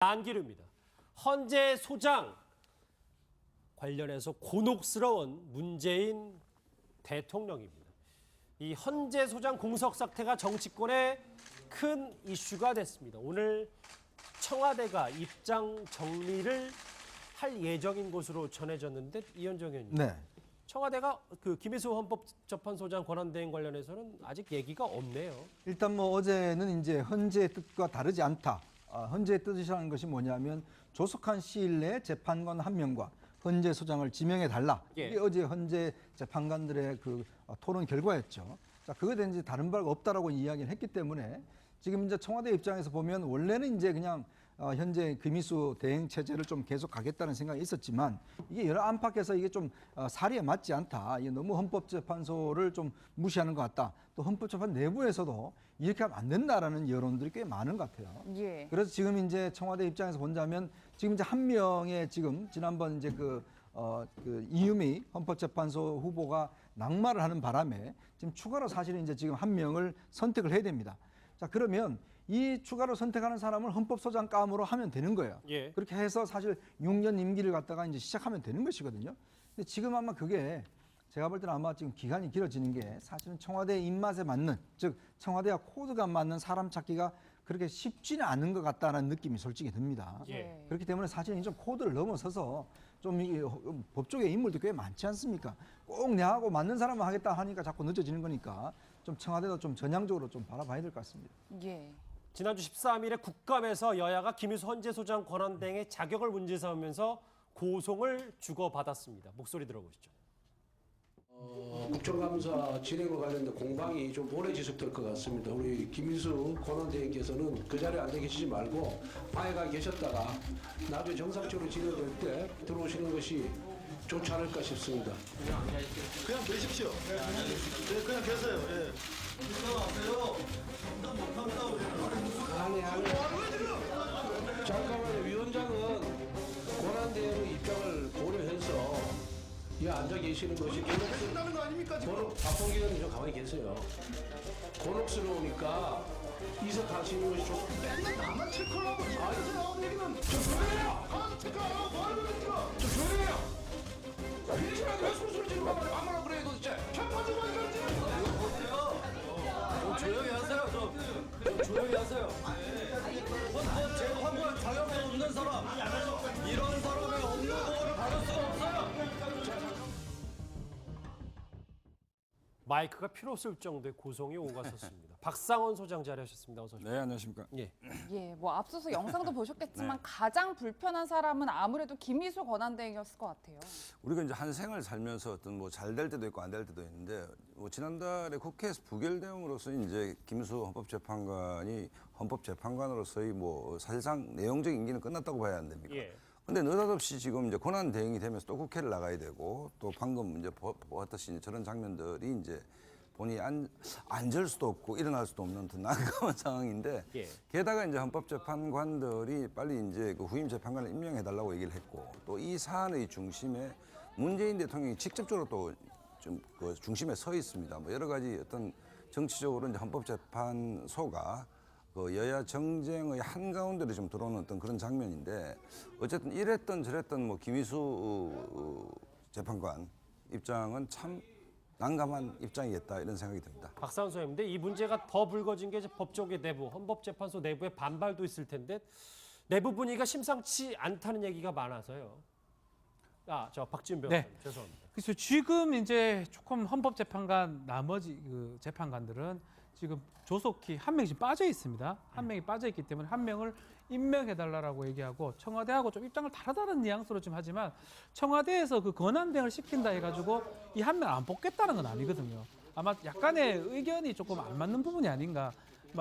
안기류입니다. 헌재 소장 관련해서 곤혹스러운 문재인 대통령입니다. 이 헌재 소장 공석 사태가 정치권에 큰 이슈가 됐습니다. 오늘 청와대가 입장 정리를 할 예정인 것으로 전해졌는데 이현정 의원님. 네. 청와대가 그 김희수 헌법재판소장 권한대행 관련해서는 아직 얘기가 없네요. 일단 뭐 어제는 이제 헌재의 뜻과 다르지 않다. 헌재의 뜻이라는 것이 뭐냐면 조속한 시일 내에 재판관 1명과 헌재 소장을 지명해 달라. 예. 이게 어제 헌재 재판관들의 그 토론 결과였죠. 자, 그거에 대한 이제 다른 바가 없다라고 이야기를 했기 때문에 지금 이제 청와대 입장에서 보면 원래는 이제 그냥 현재 김희수 대행 체제를 좀 계속 가겠다는 생각이 있었지만 이게 여러 안팎에서 이게 좀 사리에 맞지 않다. 이게 너무 헌법재판소를 좀 무시하는 것 같다. 또 헌법재판 내부에서도 이렇게 하면 안 된다라는 여론들이 꽤 많은 것 같아요. 예. 그래서 지금 이제 청와대 입장에서 본다면 지금 이제 한 명의 지금 지난번 이제 그 이유미 헌법재판소 후보가 낙마를 하는 바람에 지금 추가로 사실은 이제 지금 한 명을 선택을 해야 됩니다. 자, 그러면 이 추가로 선택하는 사람을 헌법소장감으로 하면 되는 거예요. 예. 그렇게 해서 사실 6년 임기를 갖다가 이제 시작하면 되는 것이거든요. 근데 지금 아마 그게 제가 볼 때는 아마 지금 기간이 길어지는 게 사실은 청와대 입맛에 맞는, 즉 청와대와 코드가 맞는 사람 찾기가 그렇게 쉽지는 않은 것 같다는 느낌이 솔직히 듭니다. 예. 그렇기 때문에 사실은 좀 코드를 넘어서서 좀 이 법조계 인물도 꽤 많지 않습니까? 꼭 내하고 맞는 사람만 하겠다 하니까 자꾸 늦어지는 거니까 좀 청와대도 좀 전향적으로 좀 바라봐야 될 것 같습니다. 예. 지난주 13일에 국감에서 여야가 김희수 헌재 소장 권한대행의 자격을 문제 삼으면서 고송을 주고받았습니다. 목소리 들어보시죠. 국정감사 진행과 관련된 공방이 좀 오래 지속될 것 같습니다. 우리 김희수 권한대행께서는 그 자리에 앉아 계시지 말고 방에 가 계셨다가 나중에 정상적으로 진행될 때 들어오시는 것이 좋지 않을까 싶습니다. 그냥 계십시오. 네, 그냥 계세요. 예. 아니. 잠깐만요. 위원장은 권한대행의 입장을 고려해서 이 앉아 계시는 것이 계신다는 거 아닙니까 지금? 박봉기 의원님 좀 가만히 계세요. 곤혹스러우니까 이석하시는 것이 좀 맨날 나만 체크하고 집에서 나온 얘기는 좀 조용해요. 가만히 체크하고 뭐 하는 거니까 좀 조용해요. 민심한테 왜 소리 지르고 말이야? 아무나 그래 도대체. 편파지고 하니까 좀 조용히 하세요. 좀 조용히 하세요. 헌법 재판관 자격이 없는 사람, 이런 사람이 없는 거를 받을 수가 없어요. 마이크가 필요 없을 정도의 고성이 오갔었습니다. 박상원 소장 자리하셨습니다. 어서 오십시오. 네, 안녕하십니까. 예. 예. 뭐 앞서서 영상도 보셨겠지만 네. 가장 불편한 사람은 아무래도 김희수 권한대행이었을 것 같아요. 우리가 이제 한 생을 살면서 어떤 뭐 잘 될 때도 있고 안 될 때도 있는데 뭐 지난달에 국회에서 부결됨으로써 이제 김수 헌법재판관이 헌법재판관으로서의 뭐 사실상 내용적 임기는 끝났다고 봐야 안 됩니까? 예. 근데 느닷없이 지금 이제 권한 대행이 되면서 또 국회를 나가야 되고 또 방금 이제 보았듯이 이제 저런 장면들이 이제 본인이 앉을 수도 없고 일어날 수도 없는 더 난감한 상황인데 예. 게다가 이제 헌법재판관들이 빨리 이제 그 후임 재판관을 임명해 달라고 얘기를 했고 또 이 사안의 중심에 문재인 대통령이 직접적으로 또 좀 그 중심에 서 있습니다. 뭐 여러 가지 어떤 정치적으로 이제 헌법재판소가 그 여야 정쟁의 한가운데로 좀 들어오는 어떤 그런 장면인데 어쨌든 이랬던 저랬던 뭐 김희수 재판관 입장은 참 난감한 입장이겠다 이런 생각이 듭니다. 박상원 소장인데 이 문제가 더 불거진 게 이제 법조계 내부, 헌법재판소 내부의 반발도 있을 텐데 내부 분위기가 심상치 않다는 얘기가 많아서요. 저 박지훈 변호사님 죄송합니다. 그래서 지금 이제 조금 헌법재판관 나머지 그 재판관들은 지금 조속히 한 명이 지금 빠져 있습니다. 한 명이 빠져 있기 때문에 한 명을 임명해달라고 얘기하고 청와대하고 좀 입장을 다르다는 뉘앙스로 좀 하지만 청와대에서 그 권한대행을 시킨다 해가지고 이 한 명 안 뽑겠다는 건 아니거든요. 아마 약간의 의견이 조금 안 맞는 부분이 아닌가.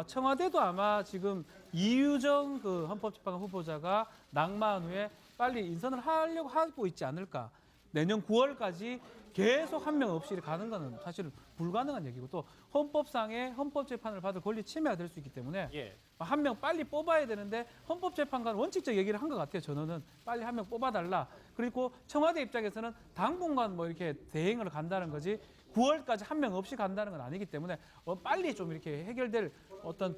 청와대도 아마 지금 이유정 그 헌법재판관 후보자가 낙마한 후에 빨리 인선을 하려고 하고 있지 않을까. 내년 9월까지 계속 한 명 없이 가는 것은 사실 불가능한 얘기고 또 헌법상의 헌법재판을 받을 권리 침해가 될 수 있기 때문에 예. 한 명 빨리 뽑아야 되는데 헌법재판관 원칙적 얘기를 한 것 같아요. 전원은 빨리 한 명 뽑아달라. 그리고 청와대 입장에서는 당분간 뭐 이렇게 대행을 간다는 거지 9월까지 한 명 없이 간다는 건 아니기 때문에 빨리 좀 이렇게 해결될 어떤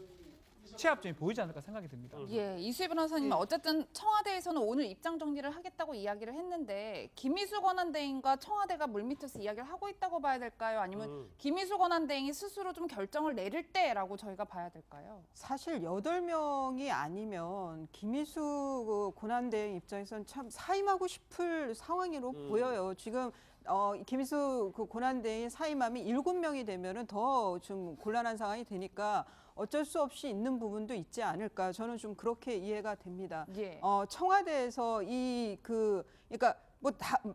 취합점이 보이지 않을까 생각이 듭니다. 예, 이수희 변호사님 어쨌든 청와대에서는 오늘 입장 정리를 하겠다고 이야기를 했는데 김희수 권한대행과 청와대가 물밑에서 이야기를 하고 있다고 봐야 될까요? 아니면 김희수 권한대행이 스스로 좀 결정을 내릴 때라고 저희가 봐야 될까요? 사실 8명이 아니면 김희수 그 권한대행 입장에서는 참 사임하고 싶을 상황으로 보여요. 지금 김희수 그 권한대행이 사임하면 7명이 되면은 더 좀 곤란한 상황이 되니까 어쩔 수 없이 있는 부분도 있지 않을까. 저는 좀 그렇게 이해가 됩니다. 예. 청와대에서 그러니까 뭐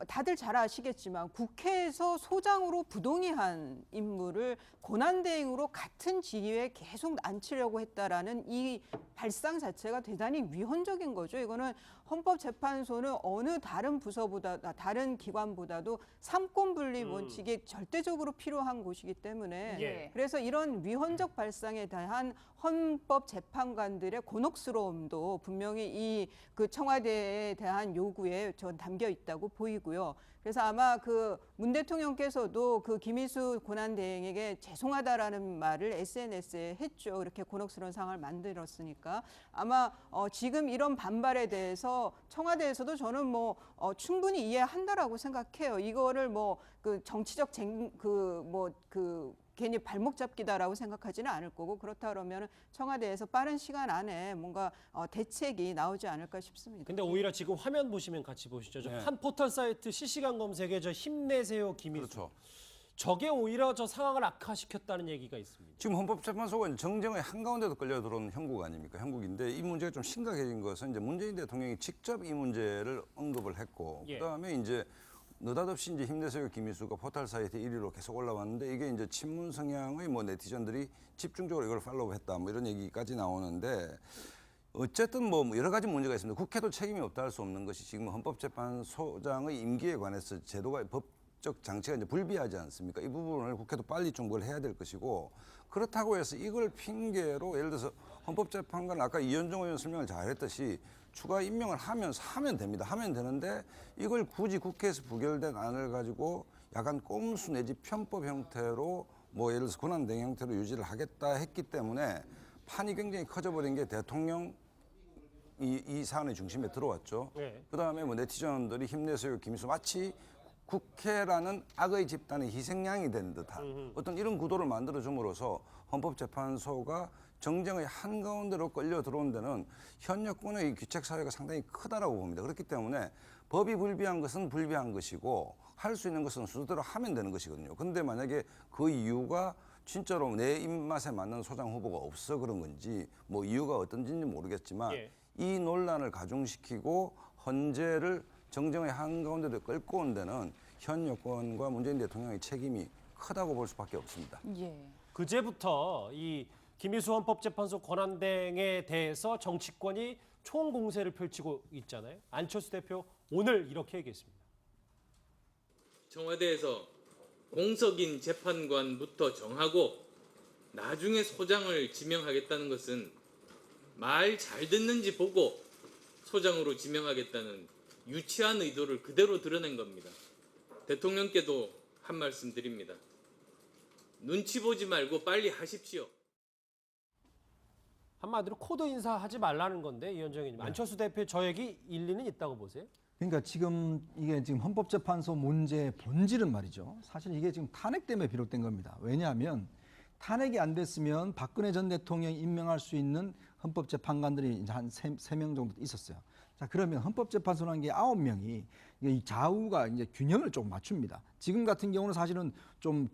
다들 잘 아시겠지만 국회에서 소장으로 부동의한 인물을 권한대행으로 같은 지위에 계속 앉히려고 했다라는 이 발상 자체가 대단히 위헌적인 거죠. 이거는 헌법재판소는 어느 다른 부서보다 다른 기관보다도 삼권 분립 원칙이 절대적으로 필요한 곳이기 때문에 예. 그래서 이런 위헌적 발상에 대한 헌법재판관들의 곤혹스러움도 분명히 이 그 청와대에 대한 요구에 전 담겨 있다고 보이고요. 그래서 아마 그 문 대통령께서도 그 김희수 권한대행에게 죄송하다라는 말을 SNS에 했죠. 이렇게 곤혹스러운 상황을 만들었으니까 아마 지금 이런 반발에 대해서 청와대에서도 저는 뭐 충분히 이해한다라고 생각해요. 이거를 뭐 그 정치적 괜히 발목 잡기다라고 생각하지는 않을 거고 그렇다 그러면 청와대에서 빠른 시간 안에 뭔가 대책이 나오지 않을까 싶습니다. 근데 오히려 지금 화면 보시면 같이 보시죠. 네. 한 포털 사이트 실시간 검색에 저 힘내세요 김희수. 그렇죠. 저게 오히려 저 상황을 악화시켰다는 얘기가 있습니다. 지금 헌법재판소가 정쟁의 한가운데도 끌려 들어온 형국 아닙니까? 형국인데 이 문제가 좀 심각해진 것은 이제 문재인 대통령이 직접 이 문제를 언급을 했고 예. 그다음에 이제 느닷없이 이제 힘내세요 김희수가 포털 사이트 1위로 계속 올라왔는데 이게 이제 친문 성향의 뭐 네티즌들이 집중적으로 이걸 팔로우했다 뭐 이런 얘기까지 나오는데 어쨌든 뭐 여러 가지 문제가 있습니다. 국회도 책임이 없다 할 수 없는 것이 지금 헌법재판소장의 임기에 관해서 제도가 법적 장치가 이제 불비하지 않습니까? 이 부분을 국회도 빨리 좀 뭘 해야 될 것이고 그렇다고 해서 이걸 핑계로 예를 들어서 헌법재판관 아까 이현정 의원 설명을 잘했듯이 추가 임명을 하면 됩니다. 하면 되는데 이걸 굳이 국회에서 부결된 안을 가지고 약간 꼼수 내지 편법 형태로 뭐 예를 들어서 권한대행 형태로 유지를 하겠다 했기 때문에 판이 굉장히 커져버린 게 대통령 이 사안의 중심에 들어왔죠. 네. 그다음에 뭐 네티즌들이 힘내세요 김희수 마치 국회라는 악의 집단의 희생양이 된 듯한 어떤 이런 구도를 만들어줌으로써 헌법재판소가 정쟁의 한가운데로 끌려 들어온 데는 현 여권의 귀책 사회가 상당히 크다라고 봅니다. 그렇기 때문에 법이 불비한 것은 불비한 것이고 할 수 있는 것은 순서대로 하면 되는 것이거든요. 그런데 만약에 그 이유가 진짜로 내 입맛에 맞는 소장 후보가 없어 그런 건지 뭐 이유가 어떤지는 모르겠지만 예. 이 논란을 가중시키고 헌재를 정쟁의 한가운데로 끌고 온 데는 현 여권과 문재인 대통령의 책임이 크다고 볼 수밖에 없습니다. 예. 그제부터 이 김희수 헌법재판소 권한대행에 대해서 정치권이 총공세를 펼치고 있잖아요. 안철수 대표 오늘 이렇게 얘기했습니다. 청와대에서 공석인 재판관부터 정하고 나중에 소장을 지명하겠다는 것은 말 잘 듣는지 보고 소장으로 지명하겠다는 유치한 의도를 그대로 드러낸 겁니다. 대통령께도 한 말씀 드립니다. 눈치 보지 말고 빨리 하십시오. 한마디로 코드 인사하지 말라는 건데 이현정 의원님. 안철수 대표의 저 얘기 일리는 있다고 보세요? 그러니까 지금 이게 지금 헌법재판소 문제의 본질은 말이죠. 사실 이게 지금 탄핵 때문에 비롯된 겁니다. 왜냐하면 탄핵이 안 됐으면 박근혜 전 대통령이 임명할 수 있는 헌법재판관들이 이제 한 3명 정도 있었어요. 자, 그러면 헌법재판소라는 게 9명이 이 좌우가 이제 균형을 좀 맞춥니다. 지금 같은 경우는 사실은 좀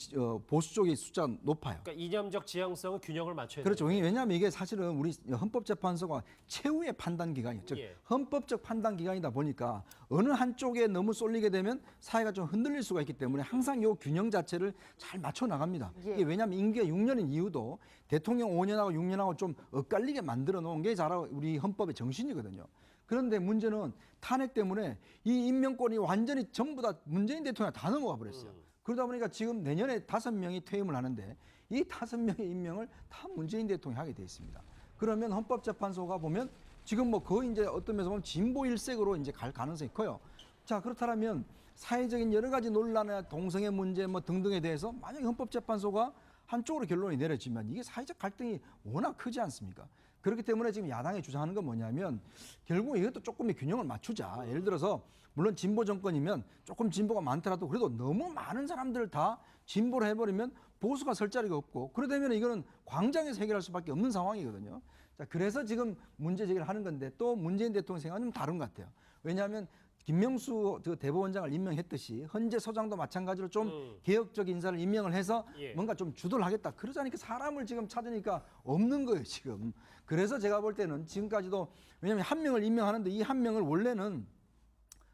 보수 쪽의 숫자가 높아요. 그러니까 이념적 지향성은 균형을 맞춰야 그렇죠. 돼요. 왜냐하면 이게 사실은 우리 헌법재판소가 최후의 판단 기관이에요. 즉 예. 헌법적 판단 기관이다 보니까 어느 한쪽에 너무 쏠리게 되면 사회가 좀 흔들릴 수가 있기 때문에 항상 이 균형 자체를 잘 맞춰 나갑니다. 예. 이게 왜냐하면 임기가 6년인 이유도 대통령 5년하고 6년하고 좀 엇갈리게 만들어 놓은 게 잘 우리 헌법의 정신이거든요. 그런데 문제는 탄핵 때문에 이 임명권이 완전히 전부 다 문재인 대통령 다 넘어가 버렸어요. 그러다 보니까 지금 내년에 5명이 퇴임을 하는데 이 5명의 임명을 다 문재인 대통령이 하게 돼 있습니다. 그러면 헌법재판소가 보면 지금 뭐 거의 이제 어떤 면에서 보면 진보 일색으로 이제 갈 가능성이 커요. 자, 그렇다면 사회적인 여러 가지 논란이나 동성애 문제 뭐 등등에 대해서 만약에 헌법재판소가 한쪽으로 결론이 내려지면 이게 사회적 갈등이 워낙 크지 않습니까? 그렇기 때문에 지금 야당이 주장하는 건 뭐냐면 결국 이것도 조금의 균형을 맞추자. 예를 들어서 물론 진보 정권이면 조금 진보가 많더라도 그래도 너무 많은 사람들을 다 진보를 해버리면 보수가 설 자리가 없고 그러다면 이거는 광장에서 해결할 수밖에 없는 상황이거든요. 자, 그래서 지금 문제 제기를 하는 건데 또 문재인 대통령 생각은 좀 다른 것 같아요. 왜냐하면 김명수 대법원장을 임명했듯이 헌재 소장도 마찬가지로 좀 개혁적 인사를 임명을 해서 예. 뭔가 좀 주도를 하겠다. 그러자니까 사람을 지금 찾으니까 없는 거예요, 지금. 그래서 제가 볼 때는 지금까지도 왜냐하면 한 명을 임명하는데 이 한 명을 원래는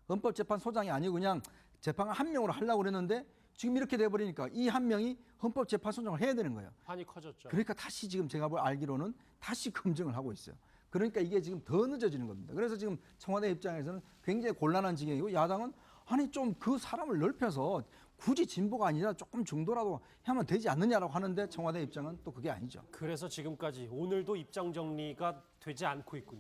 헌법재판소장이 아니고 그냥 재판관 한 명으로 하려고 그랬는데 지금 이렇게 돼버리니까 이 한 명이 헌법재판소장을 해야 되는 거예요. 판이 커졌죠. 그러니까 다시 지금 제가 알기로는 다시 검증을 하고 있어요. 그러니까 이게 지금 더 늦어지는 겁니다. 그래서 지금 청와대 입장에서는 굉장히 곤란한 지경이고 야당은 아니 좀 그 사람을 넓혀서 굳이 진보가 아니라 조금 중도라도 하면 되지 않느냐라고 하는데 청와대 입장은 또 그게 아니죠. 그래서 지금까지 오늘도 입장 정리가 되지 않고 있군요.